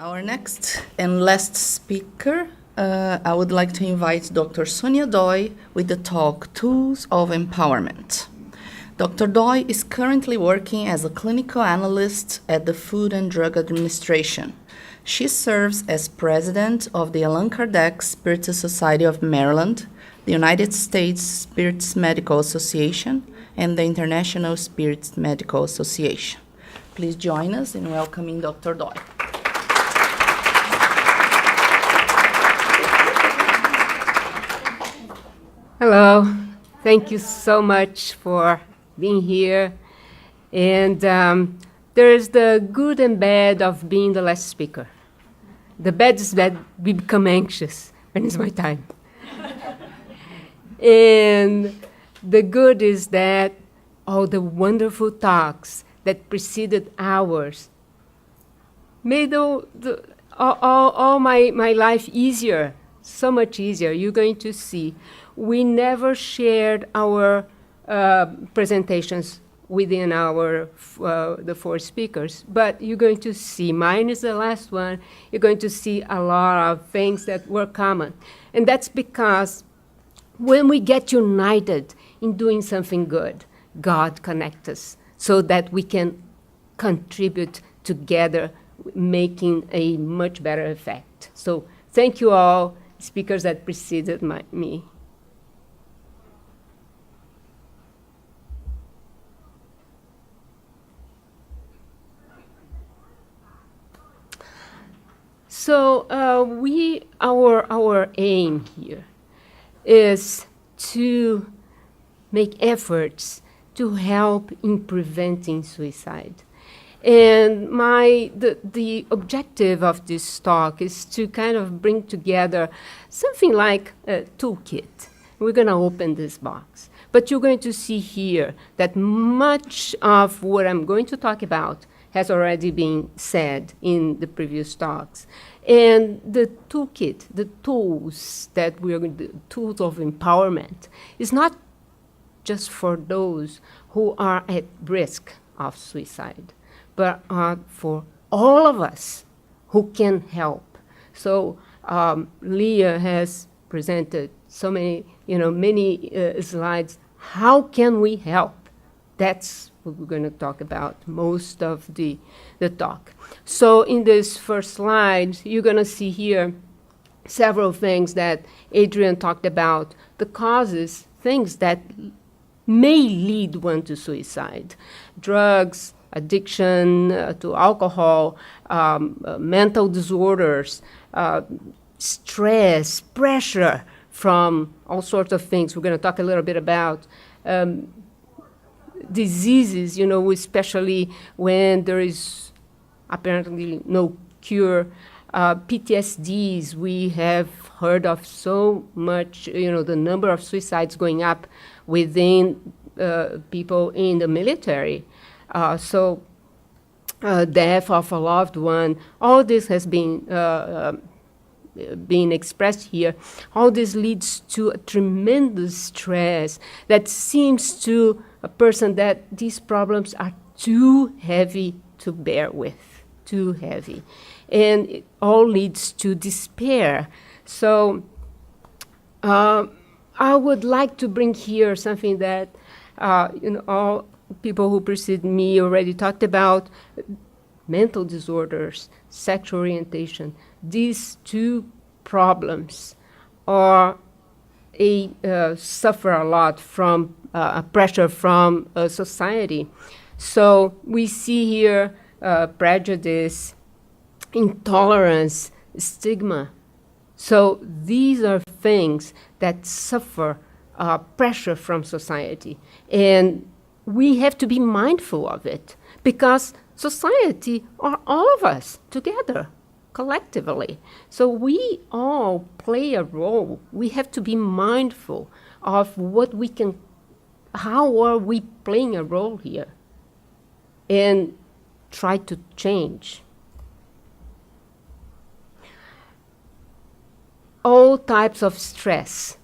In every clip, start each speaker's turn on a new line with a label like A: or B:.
A: Our next and last speaker, I would like to invite Dr. Sonia Doi with the talk Tools of Empowerment. Dr. Doi is currently working as a clinical analyst at the Food and Drug Administration. She serves as president of the Allan Kardec Spiritist Society of Maryland, the United States Spiritist Medical Association, and the International Spiritist Medical Association. Please join us in welcoming Dr. Doi.
B: Hello, thank you so much for being here. And there is the good and bad of being the last speaker. The bad is that we become anxious when it's my time. And the good is that all the wonderful talks that preceded ours made all my life easier, so much easier. You're going to see. We never shared our presentations within the four speakers, but you're going to see, mine is the last one, you're going to see a lot of things that were common. And that's because when we get united in doing something good, God connects us so that we can contribute together, making a much better effect. So thank you all, speakers that preceded me. So our aim here is to make efforts to help in preventing suicide. And the objective of this talk is to kind of bring together something like a toolkit. We're going to open this box. But you're going to see here that much of what I'm going to talk about has already been said in the previous talks. And the toolkit, the tools that we are going to, tools of empowerment, is not just for those who are at risk of suicide, but for all of us who can help. So Leah has presented so many, many slides. How can we help? That's what we're going to talk about most of the talk. So in this first slide, you're going to see here several things that Adrian talked about, the causes, things that may lead one to suicide. Drugs, addiction to alcohol, mental disorders, stress, pressure from all sorts of things. We're going to talk a little bit about diseases, especially when there is apparently no cure. PTSDs, we have heard of so much, the number of suicides going up within people in the military. So death of a loved one, all this has been being expressed here. All this leads to a tremendous stress that seems to a person that these problems are too heavy to bear with, too heavy. And it all leads to despair. So I would like to bring here something that all people who precede me already talked about: mental disorders, sexual orientation. These two problems are suffer a lot from pressure from society. So we see here prejudice, intolerance, stigma. So these are things that suffer pressure from society. And we have to be mindful of it, because society are all of us together, collectively. So we all play a role. We have to be mindful of how are we playing a role here, and try to change. All types of stress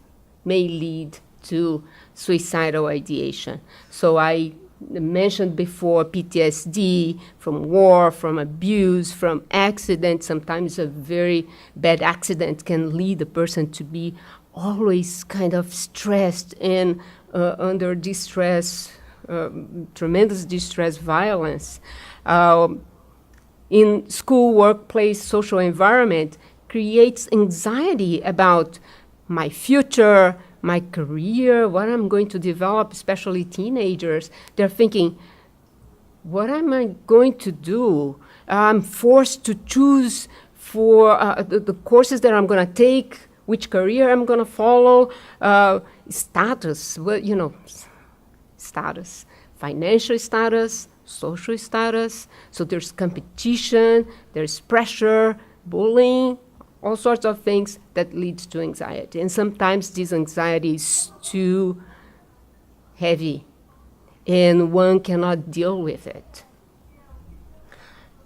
B: may lead to suicidal ideation. So I mentioned before, PTSD, from war, from abuse, from accident. Sometimes a very bad accident can lead a person to be always kind of stressed and under distress, tremendous distress, violence. In school, workplace, social environment creates anxiety about my future, my career, what I'm going to develop, especially teenagers. They're thinking, what am I going to do? I'm forced to choose for the courses that I'm going to take, which career I'm going to follow, status, well, you know, status, financial status, social status. So there's competition, there's pressure, bullying, all sorts of things that leads to anxiety. And sometimes this anxiety is too heavy and one cannot deal with it.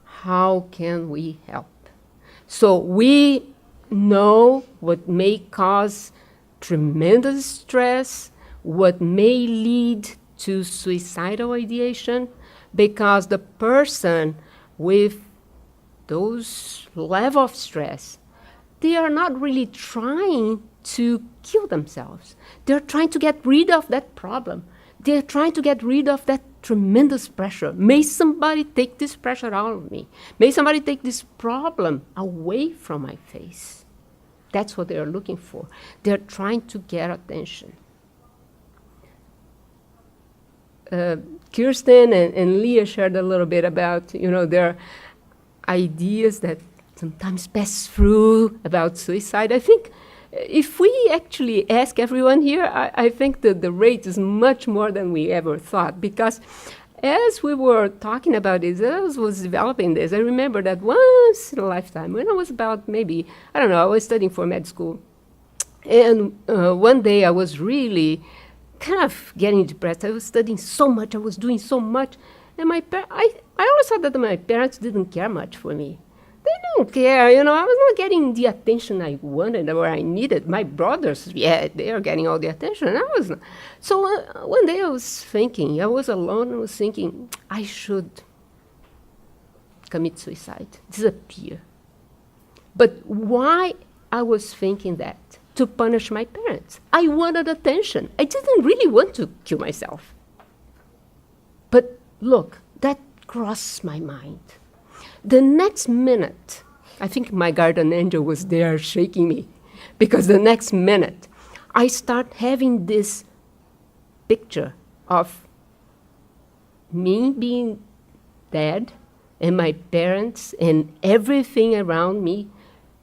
B: How can we help? So we know what may cause tremendous stress, what may lead to suicidal ideation, because the person with those level of stress, they are not really trying to kill themselves. They're trying to get rid of that problem. They're trying to get rid of that tremendous pressure. May somebody take this pressure out of me. May somebody take this problem away from my face. That's what they're looking for. They're trying to get attention. Kirsten and Leah shared a little bit about, their ideas that sometimes pass through about suicide. I think if we actually ask everyone here, I think that the rate is much more than we ever thought, because as we were talking about this, as I was developing this, I remember that once in a lifetime, when I was about maybe, I was studying for med school, and one day I was really kind of getting depressed. I was studying so much, I was doing so much, and I always thought that my parents didn't care much for me. They didn't care, I was not getting the attention I wanted or I needed. My brothers, they are getting all the attention, and I was not. So one day I was thinking, I was alone, I was thinking, I should commit suicide, disappear. But why I was thinking that? To punish my parents. I wanted attention. I didn't really want to kill myself. But look, that crossed my mind. The next minute, I think my guardian angel was there shaking me, because the next minute, I start having this picture of me being dead and my parents and everything around me,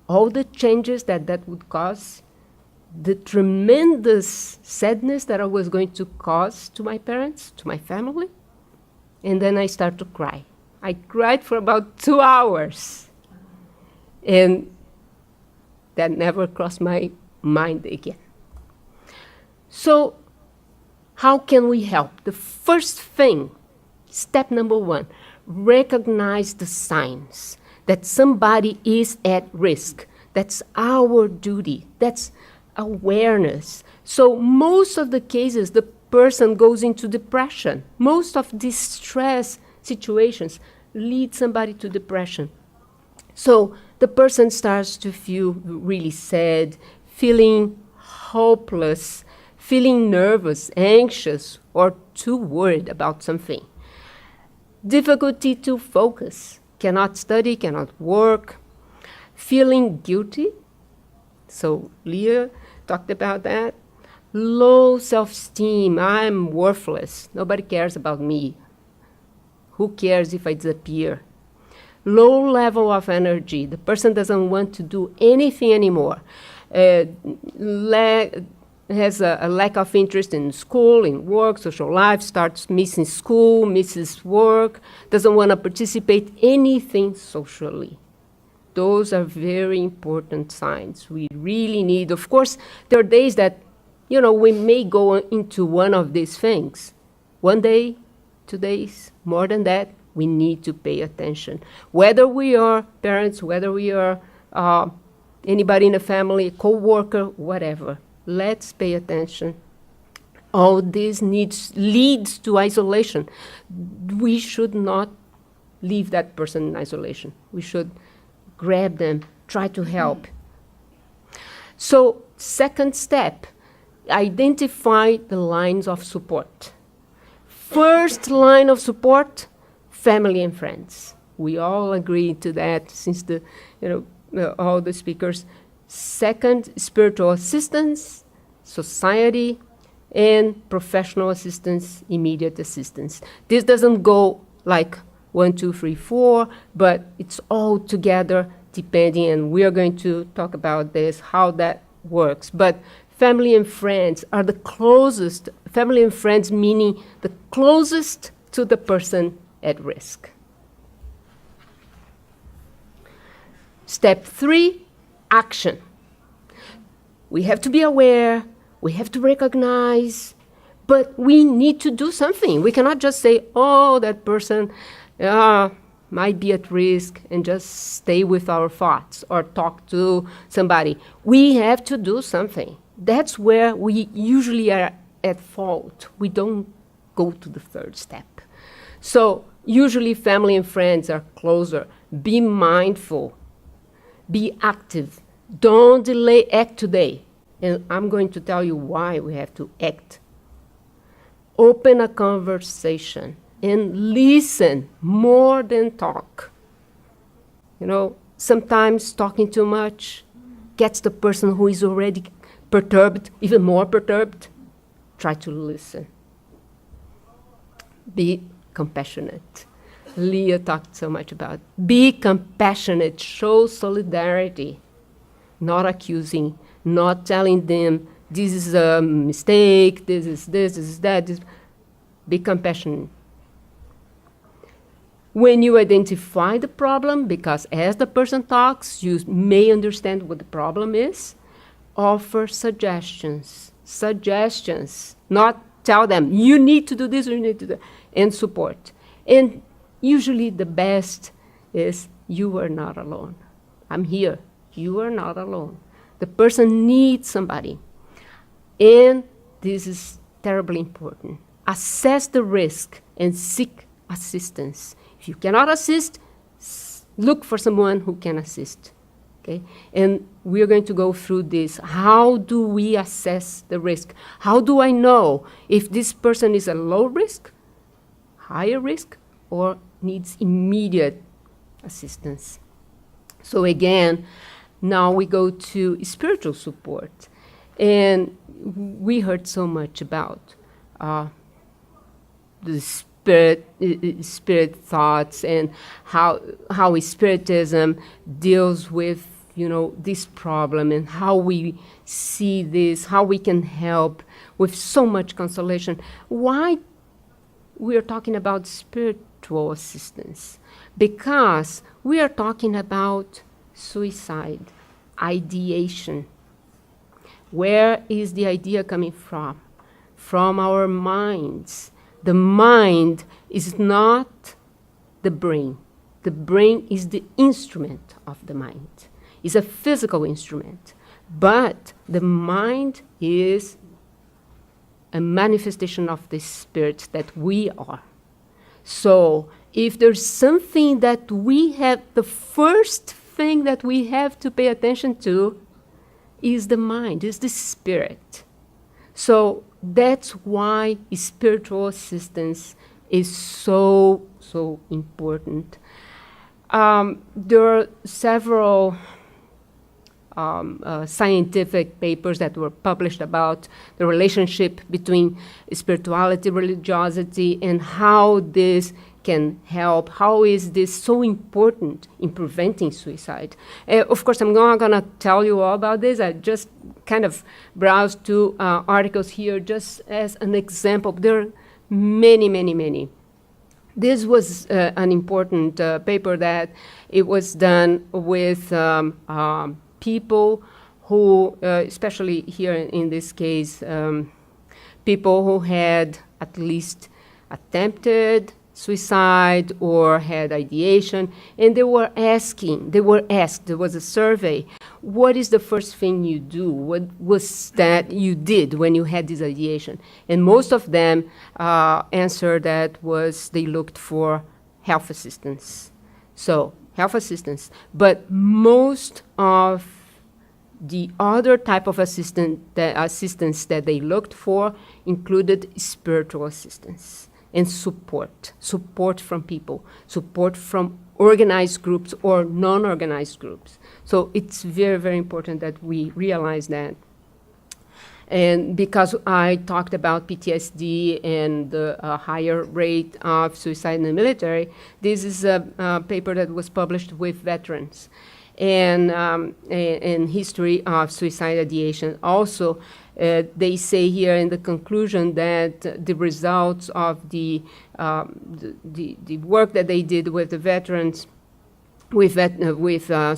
B: all the changes that would cause, the tremendous sadness that I was going to cause to my parents, to my family. And then I start to cry. I cried for about 2 hours. And that never crossed my mind again. So how can we help? The first thing, step number 1, recognize the signs that somebody is at risk. That's our duty. That's awareness. So most of the cases, the person goes into depression. Most of these stress situations lead somebody to depression. So the person starts to feel really sad, feeling hopeless, feeling nervous, anxious, or too worried about something. Difficulty to focus, cannot study, cannot work, feeling guilty. So Leah talked about that. Low self-esteem, I'm worthless. Nobody cares about me. Who cares if I disappear? Low level of energy. The person doesn't want to do anything anymore. Has a lack of interest in school, in work, social life, starts missing school, misses work, doesn't want to participate anything socially. Those are very important signs. We really need, of course, there are days that, we may go into one of these things. 1 day, 2 days, more than that, we need to pay attention. Whether we are parents, whether we are anybody in the family, co-worker, whatever, let's pay attention all this leads to isolation. We should not leave that person in isolation. We should grab them, try to help. So, second step, identify the lines of support. First line of support, family and friends. We all agree to that since all the speakers. Second, spiritual assistance, society, and professional assistance, immediate assistance. This doesn't go like 1, 2, 3, 4, but it's all together depending, and we are going to talk about this, how that works. But family and friends are the closest, family and friends meaning the closest to the person at risk. Step 3, action. We have to be aware, we have to recognize, but we need to do something. We cannot just say, oh, that person might be at risk, and just stay with our thoughts or talk to somebody. We have to do something. That's where we usually are at fault. We don't go to the third step. So usually family and friends are closer. Be mindful. Be active. Don't delay, act today. And I'm going to tell you why we have to act. Open a conversation and listen more than talk. Sometimes talking too much gets the person who is already perturbed, even more perturbed. Try to listen. Be compassionate. Leah talked so much about. Be compassionate. Show solidarity. Not accusing. Not telling them this is a mistake, this is that. Be compassionate. When you identify the problem, because as the person talks, you may understand what the problem is, offer suggestions. Suggestions. Not tell them, you need to do this or you need to do that. And support. And usually the best is, you are not alone. I'm here. You are not alone. The person needs somebody. And this is terribly important. Assess the risk and seek assistance. If you cannot assist, look for someone who can assist. Okay? And we're going to go through this. How do we assess the risk? How do I know if this person is a low risk, higher risk, or needs immediate assistance? So again, now we go to spiritual support. And we heard so much about the spirit thoughts and how Spiritism deals with this problem and how we see this, how we can help with so much consolation. Why we are talking about spiritual assistance? Because we are talking about suicide, ideation. Where is the idea coming from? From our minds. The mind is not the brain. The brain is the instrument of the mind. It's a physical instrument. But the mind is a manifestation of the spirit that we are. So if there's something that we have, the first thing that we have to pay attention to is the mind, is the spirit. So that's why spiritual assistance is so important. There are several scientific papers that were published about the relationship between spirituality, religiosity, and how this can help. How is this so important in preventing suicide? Of course, I'm not going to tell you all about this. I just kind of browsed two articles here just as an example. There are many. This was an important paper that it was done with people who, especially here in this case, people who had at least attempted suicide or had ideation, and they were asked, there was a survey, what is the first thing you do? What was that you did when you had this ideation? And most of them answered that was they looked for health assistance. So health assistance. But most of the other type of assistance that they looked for included spiritual assistance and support from people, support from organized groups or non-organized groups. So it's very, very important that we realize that. And because I talked about PTSD and the higher rate of suicide in the military, this is a paper that was published with veterans and history of suicide ideation. Also, they say here in the conclusion that the results of the work that they did with the veterans with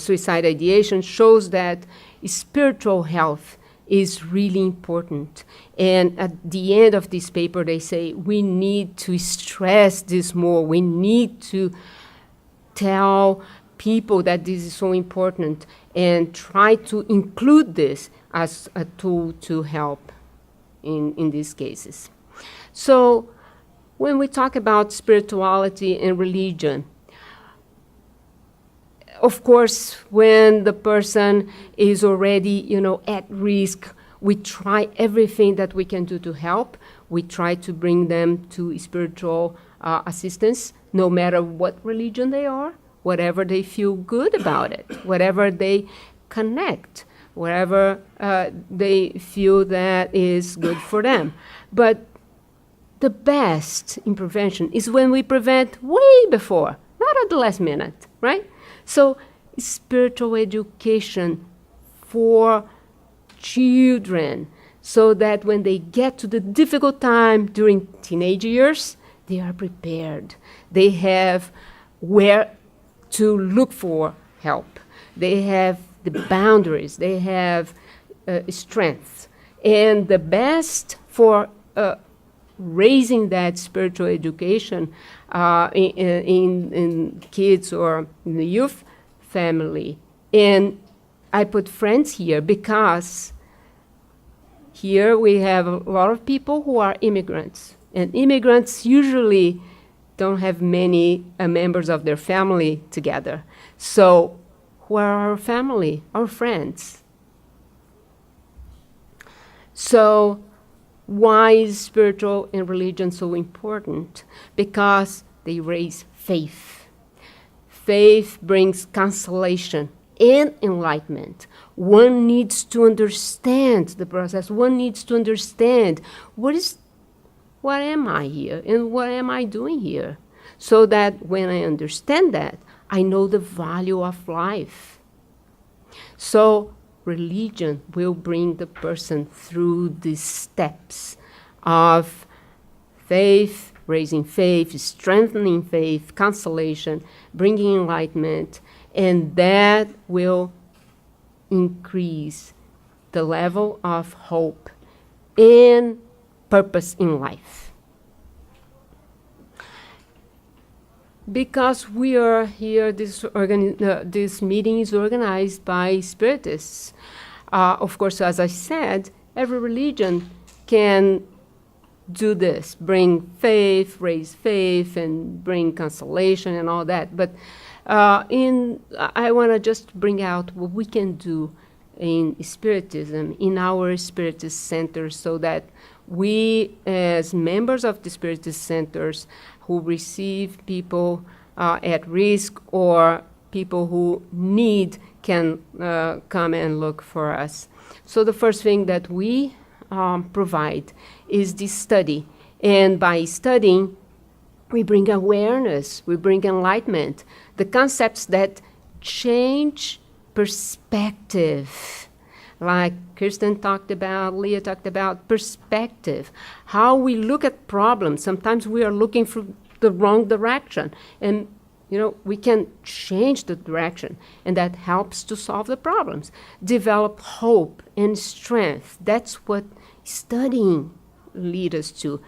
B: suicide ideation shows that spiritual health is really important. And at the end of this paper, they say we need to stress this more. We need to tell people that this is so important and try to include this as a tool to help in these cases. So when we talk about spirituality and religion, of course, when the person is already, at risk, we try everything that we can do to help. We try to bring them to spiritual assistance, no matter what religion they are, whatever they feel good about it, whatever they connect, whatever they feel that is good for them. But the best in prevention is when we prevent way before, not at the last minute, right? So spiritual education for children, so that when they get to the difficult time during teenage years, they are prepared. They have where to look for help. They have the boundaries. They have strength. And the best for raising that spiritual education in kids or in the youth family. And I put friends here because here we have a lot of people who are immigrants. And immigrants usually don't have many members of their family together. So who are our family? Our friends. So why is spiritual and religion so important? Because they raise faith. Faith brings consolation and enlightenment. One needs to understand the process. One needs to understand what am I here and what am I doing here? So that when I understand that, I know the value of life. So religion will bring the person through these steps of faith, raising faith, strengthening faith, consolation, bringing enlightenment, and that will increase the level of hope and purpose in life. Because we are here, this meeting is organized by Spiritists. Of course, as I said, every religion can do this, bring faith, raise faith, and bring consolation and all that. But I want to just bring out what we can do in Spiritism, in our Spiritist centers, so that we, as members of the Spiritist centers who receive people at risk or people who need, can come and look for us. So the first thing that we provide is this study. And by studying, we bring awareness, we bring enlightenment, the concepts that change perspective. Like Kirsten talked about, Leah talked about perspective, how we look at problems. Sometimes we are looking for the wrong direction. And, we can change the direction, and that helps to solve the problems. Develop hope and strength. That's what studying leads us to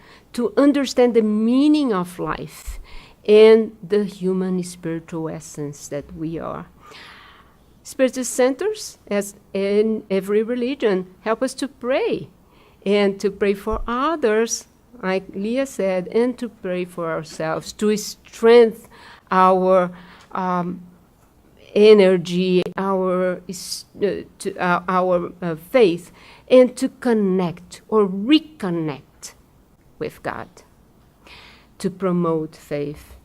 B: understand the meaning of life and the human spiritual essence that we are. Spiritist centers, as in every religion, help us to pray and to pray for others, like Leah said, and to pray for ourselves, to strengthen our energy, our faith, and to connect or reconnect with God, to promote faith.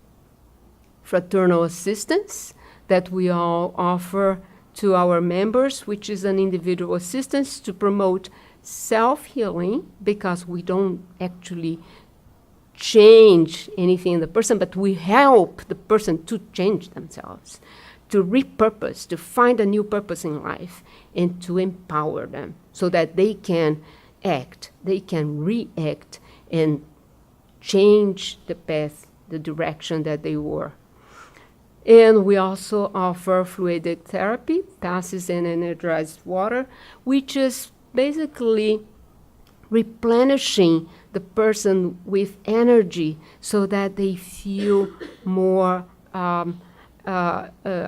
B: Fraternal assistance that we all offer to our members, which is an individual assistance to promote self-healing, because we don't actually change anything in the person, but we help the person to change themselves, to repurpose, to find a new purpose in life, and to empower them so that they can act, they can react, and change the path, the direction that they were. And we also offer fluidic therapy, passes and energized water, which is basically replenishing the person with energy so that they feel more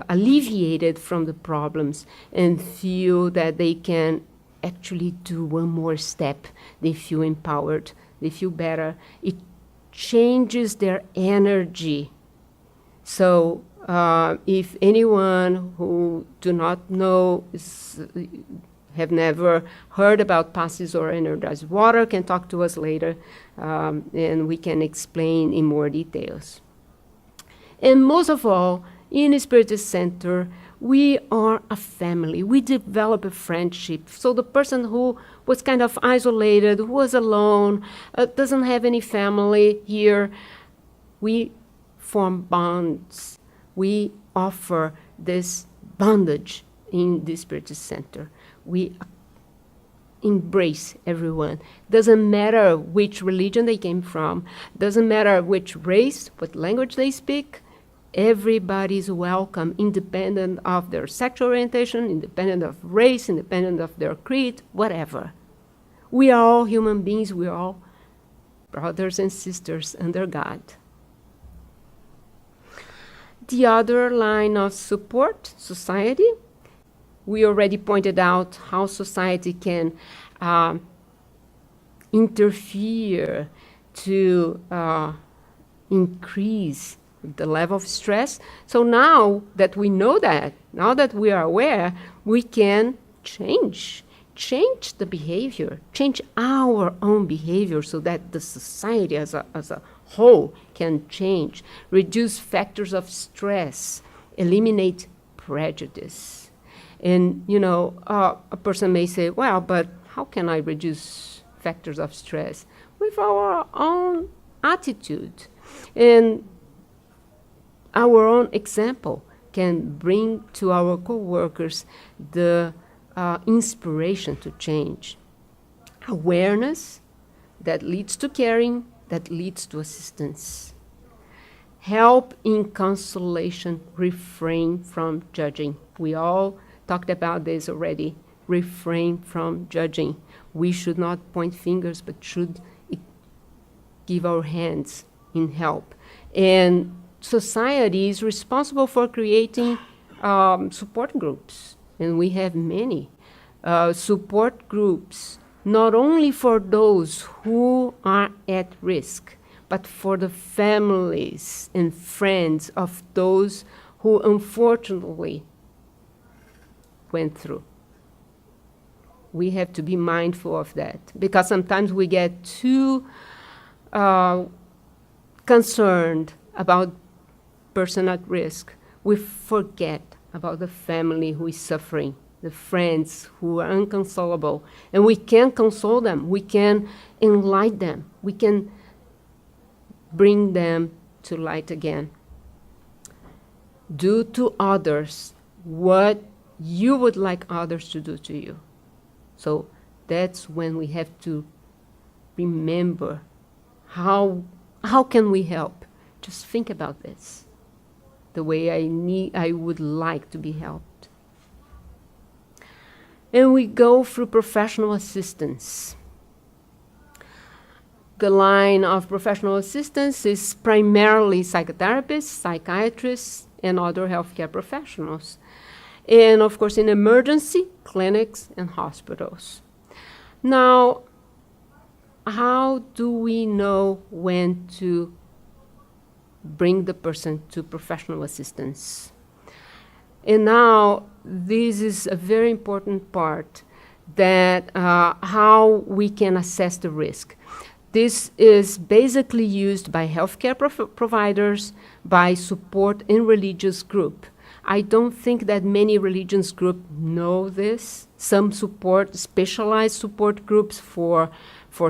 B: alleviated from the problems and feel that they can actually do one more step. They feel empowered, they feel better. It changes their energy. So if anyone who do not know, have never heard about passes or energized water, can talk to us later, and we can explain in more details. And most of all, in a Spiritist Center, we are a family. We develop a friendship. So the person who was kind of isolated, who was alone, doesn't have any family here, we form bonds. We offer this bondage in the Spiritist Center. We embrace everyone. Doesn't matter which religion they came from, doesn't matter which race, what language they speak, everybody is welcome, independent of their sexual orientation, independent of race, independent of their creed, whatever. We are all human beings, we are all brothers and sisters under God. The other line of support, society. We already pointed out how society can interfere to increase the level of stress. So now that we know that, now that we are aware, we can change the behavior, change our own behavior so that the society as a whole can change, reduce factors of stress, eliminate prejudice. And, a person may say, well, but how can I reduce factors of stress? With our own attitude. And our own example can bring to our co-workers the inspiration to change. Awareness that leads to caring, that leads to assistance. Help in consolation, refrain from judging. We all talked about this already. Refrain from judging. We should not point fingers, but should give our hands in help. And society is responsible for creating support groups, and we have many support groups, not only for those who are at risk, but for the families and friends of those who unfortunately went through. We have to be mindful of that, because sometimes we get too concerned about person at risk. We forget about the family who is suffering, the friends who are inconsolable, and we can console them, we can enlighten them, we can bring them to light again. Do to others what you would like others to do to you. So that's when we have to remember how can we help? Just think about this. The way I would like to be helped. And we go through professional assistance. the line of professional assistants is primarily psychotherapists, psychiatrists, and other healthcare professionals. And of course, in emergency clinics and hospitals. Now, how do we know when to bring the person to professional assistance? And now, this is a very important part, that how we can assess the risk. This is basically used by healthcare providers, by support in religious group. I don't think that many religious groups know this. Some specialized support groups for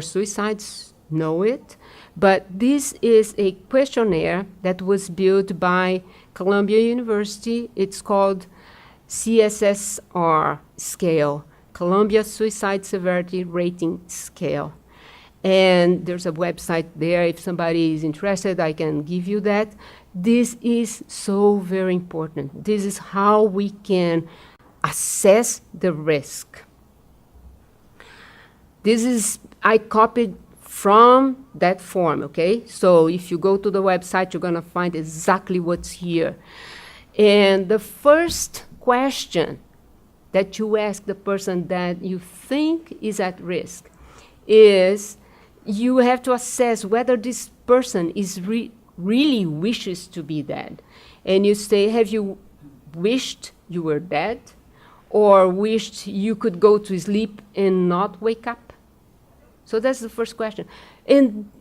B: suicides know it. But this is a questionnaire that was built by Columbia University. It's called CSSR scale, Columbia Suicide Severity Rating Scale. And there's a website there. If somebody is interested, I can give you that. This is so very important. This is how we can assess the risk. This is, I copied from that form, okay? So if you go to the website, you're gonna find exactly what's here. And the first question that you ask the person that you think is at risk is, you have to assess whether this person is really wishes to be dead. And you say, have you wished you were dead? Or wished you could go to sleep and not wake up? So that's the first question. And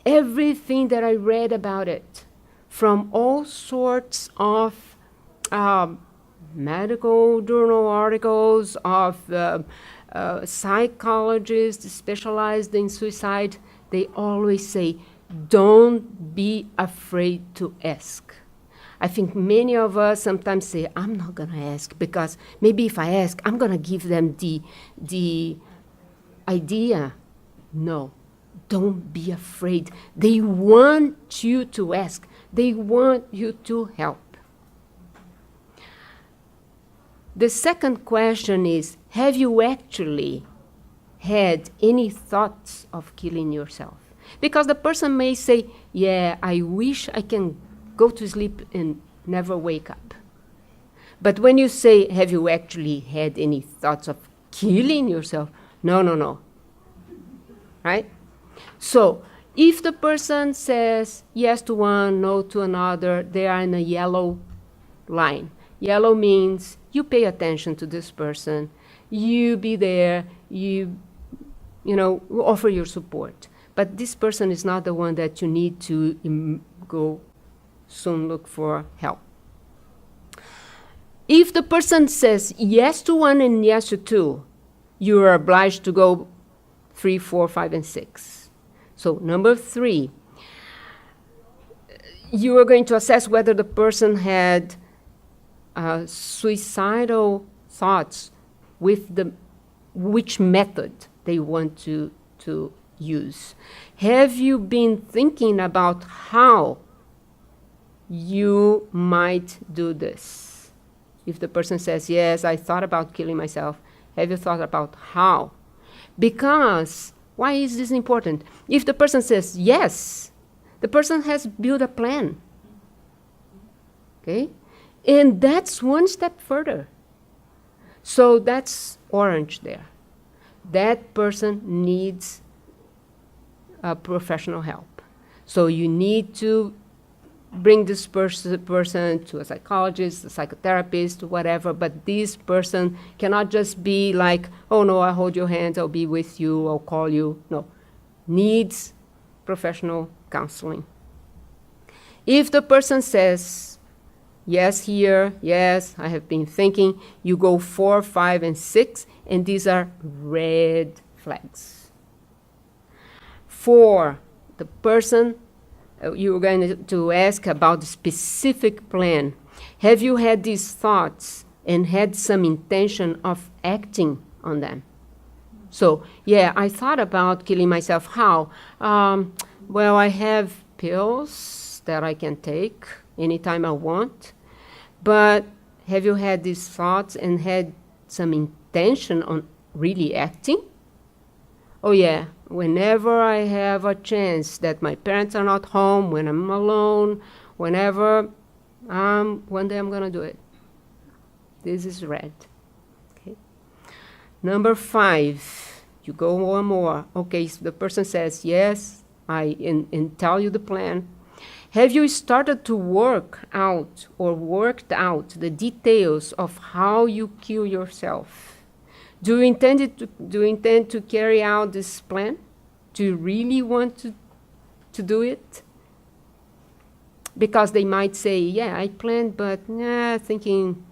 B: everything that I read about it, from all sorts of medical journal articles, of psychologists specialized in suicide, they always say, don't be afraid to ask. I think many of us sometimes say, I'm not going to ask, because maybe if I ask, I'm going to give them the idea. No, don't be afraid. They want you to ask. They want you to help. The second question is, have you actually had any thoughts of killing yourself? Because the person may say, yeah, I wish I can go to sleep and never wake up. But when you say, have you actually had any thoughts of killing yourself? No. Right? So if the person says yes to one, no to another, they are in a yellow line. Yellow means you pay attention to this person, you be there, you offer your support. But this person is not the one that you need to go soon look for help. If the person says yes to one and yes to two, you are obliged to go 3, 4, 5, and 6. So number 3, you are going to assess whether the person had suicidal thoughts with which method they want to use. Have you been thinking about how you might do this? If the person says, yes, I thought about killing myself, have you thought about how? Because, why is this important? If the person says yes, the person has built a plan. Okay? And that's one step further. So that's orange there. That person needs professional help. So you need to bring this person to a psychologist, a psychotherapist, whatever, but this person cannot just be like, oh no, I'll hold your hands, I'll be with you, I'll call you. No, needs professional counseling. If the person says, yes here, yes, I have been thinking, you go 4, 5, and 6, and these are red flags. 4, the person, you're going to ask about the specific plan. Have you had these thoughts and had some intention of acting on them? So, yeah, I thought about killing myself. How? Well, I have pills that I can take anytime I want. But have you had these thoughts and had some intention on really acting? Oh, yeah. whenever I have a chance that my parents are not home, when I'm alone, whenever, one day I'm going to do it. This is red. Okay. Number 5, you go one more. Okay, so the person says, yes, and tell you the plan. Have you started to work out or worked out the details of how you kill yourself? Do you intend to carry out this plan? Do you really want to do it? Because they might say, yeah, I planned, but thinking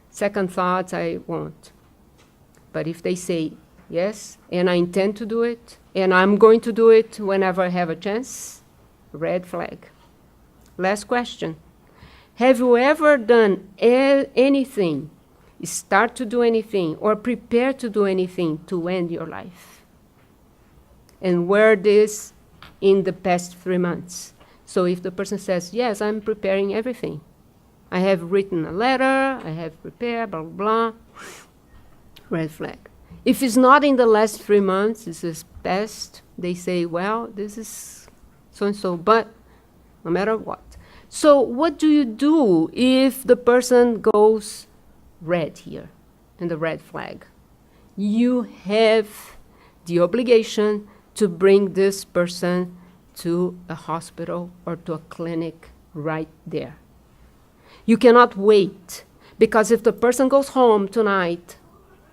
B: second thoughts, I won't. But if they say, yes, and I intend to do it, and I'm going to do it whenever I have a chance, red flag. Last question. Have you ever done anything, start to do anything, or prepare to do anything to end your life? And were this in the past 3 months? So if the person says, yes, I'm preparing everything. I have written a letter, I have prepared, blah, blah, blah. Red flag. If it's not in the last 3 months, this is past, they say, well, this is so-and-so, but no matter what. So what do you do if the person goes red here, in the red flag? You have the obligation to bring this person to a hospital or to a clinic right there. You cannot wait, because if the person goes home tonight,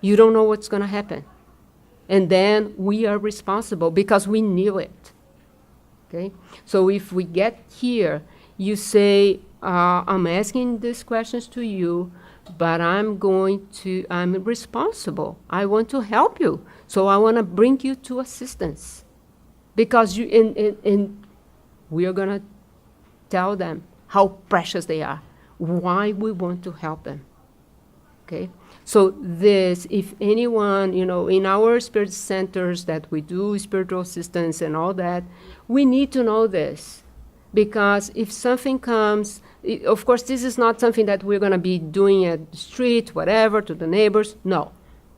B: you don't know what's going to happen. And then we are responsible because we knew it. Okay? So if we get here, you say, I'm asking these questions to you, but I'm responsible. I want to help you. So I want to bring you to assistance. Because and we are going to tell them how precious they are, why we want to help them. Okay? So this, if anyone, in our spirit centers that we do spiritual assistance and all that, we need to know this. Because if something comes, of course, this is not something that we're going to be doing at the street, whatever, to the neighbors. No.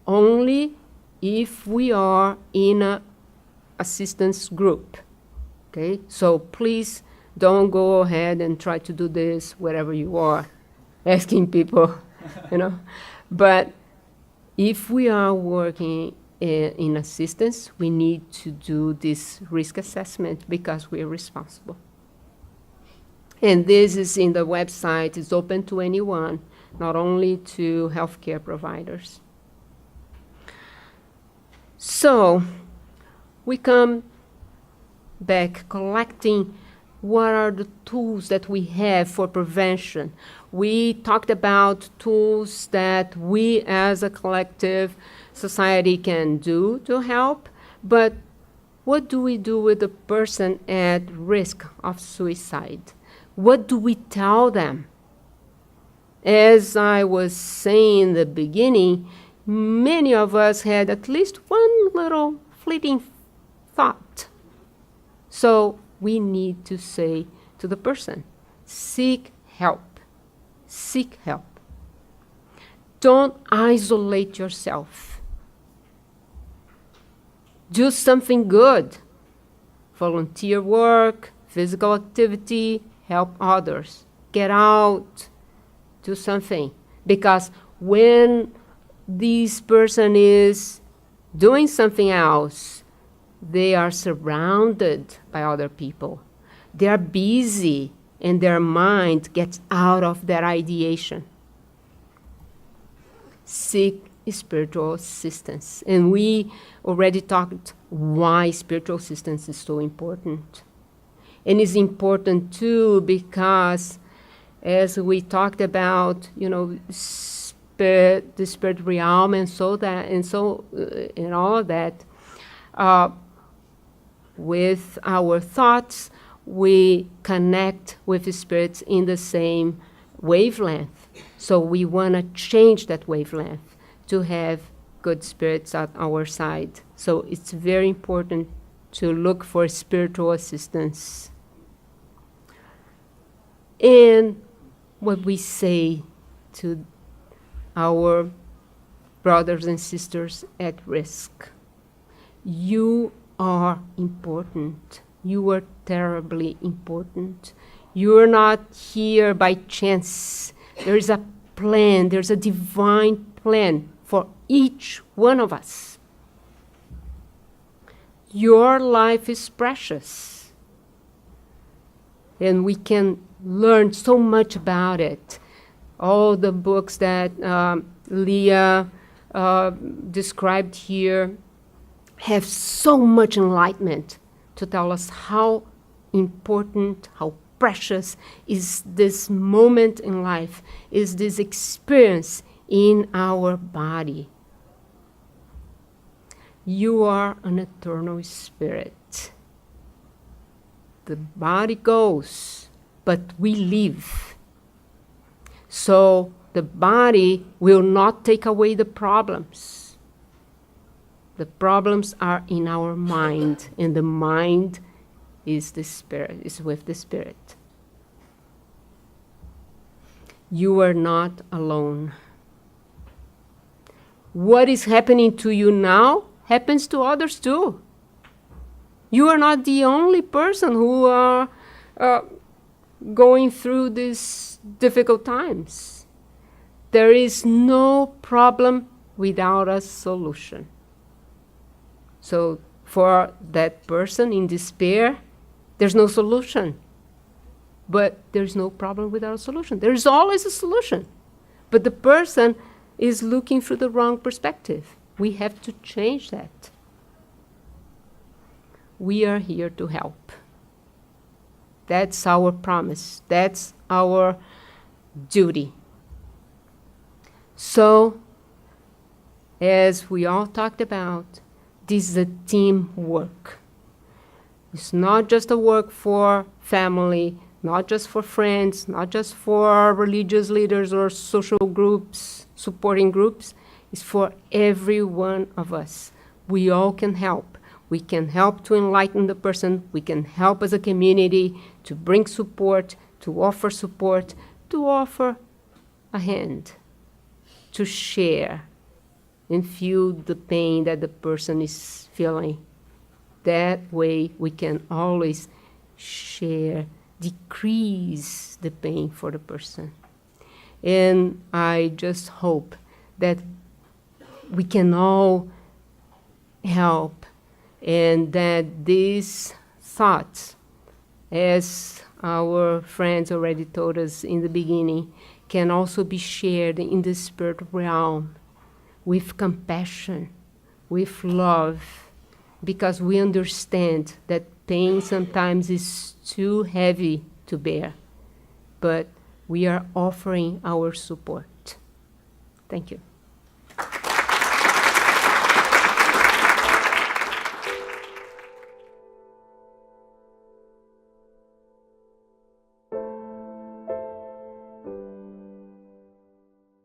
B: Only if we are in a assistance group. Okay? So please don't go ahead and try to do this wherever you are, asking people, But if we are working in assistance, we need to do this risk assessment because we are responsible. And this is in the website. It's open to anyone, not only to healthcare providers. So we come back collecting what are the tools that we have for prevention. We talked about tools that we as a collective society can do to help, but what do we do with the person at risk of suicide? What do we tell them? As I was saying in the beginning, many of us had at least one little fleeting thought. So we need to say to the person, seek help. Seek help. Don't isolate yourself. Do something good. Volunteer work, physical activity, help others. Get out. Do something. Because when this person is doing something else, they are surrounded by other people. They are busy, and their mind gets out of their ideation. Seek spiritual assistance. And we already talked why spiritual assistance is so important. And it's important too because, as we talked about, the spirit realm and all of that, with our thoughts, we connect with the spirits in the same wavelength. So we want to change that wavelength to have good spirits at our side. So it's very important to look for spiritual assistance. And what we say to our brothers and sisters at risk. You are important. You are terribly important. You are not here by chance. There is a plan, there's a divine plan for each one of us. Your life is precious. And we can learn so much about it. All the books that Leah described here have so much enlightenment to tell us how important, how precious is this moment in life, is this experience in our body. You are an eternal spirit. The body goes, but we live. So the body will not take away the problems. The problems are in our mind, and the mind is the spirit, is with the spirit. You are not alone. What is happening to you now happens to others too. You are not the only person who are going through these difficult times. There is no problem without a solution. So for that person in despair, there's no solution. But there's no problem without a solution. There's always a solution. But the person is looking through the wrong perspective. We have to change that. We are here to help. That's our promise. That's our duty. So, as we all talked about, this is a teamwork. It's not just a work for family, not just for friends, not just for religious leaders or social groups, supporting groups. It's for every one of us. We all can help. We can help to enlighten the person. We can help as a community to bring support, to offer a hand, to share and feel the pain that the person is feeling. That way we can always share, decrease the pain for the person. And I just hope that we can all help, and that these thoughts, as our friends already told us in the beginning, can also be shared in the spirit realm with compassion, with love, because we understand that pain sometimes is too heavy to bear, but we are offering our support. Thank you.